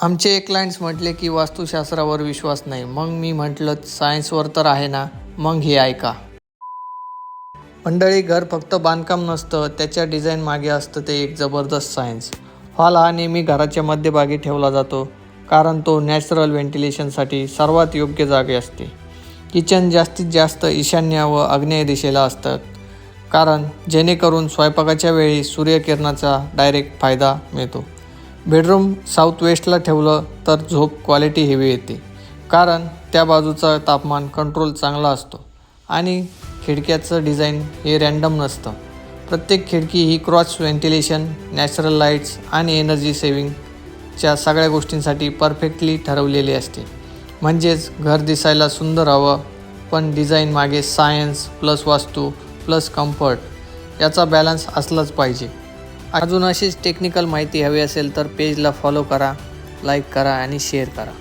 आमचे क्लायंट्स म्हटले की वास्तुशास्त्रावर विश्वास नाही. मग मी म्हटलं सायन्सवर तर आहे ना, मग हे ऐका. मंडळी, घर फक्त बांधकाम नसतं, त्याच्या डिझाईन मागे असतं ते एक जबरदस्त सायन्स. हॉल हा नेहमी घराच्या मध्यभागी ठेवला जातो, कारण तो नॅचरल व्हेंटिलेशनसाठी सर्वात योग्य जागे असते. किचन जास्तीत जास्त ईशान्य व आग्नेय दिशेला असतात, कारण जेणेकरून स्वयंपाकाच्या वेळी सूर्यकिरणाचा डायरेक्ट फायदा मिळतो. बेडरूम साऊथ वेस्टला ठेवलं तर झोप क्वालिटी हेवी येते, कारण त्या बाजूचा तापमान कंट्रोल चांगला असतो. आणि खिडक्याचं डिझाईन हे रँडम नसतं. प्रत्येक खिडकी ही क्रॉस व्हेंटिलेशन, नॅचरल लाईट्स आणि एनर्जी सेव्हिंगच्या सगळ्या गोष्टींसाठी परफेक्टली ठरवलेली असते. म्हणजेच घर दिसायला सुंदर हवं, पण डिझाईन मागे सायन्स प्लस वास्तू प्लस कम्फर्ट याचा बॅलन्स असलाच पाहिजे. अजून अशीच टेक्निकल माहिती हवी असेल तर पेजला फॉलो करा, लाईक करा आणि शेअर करा.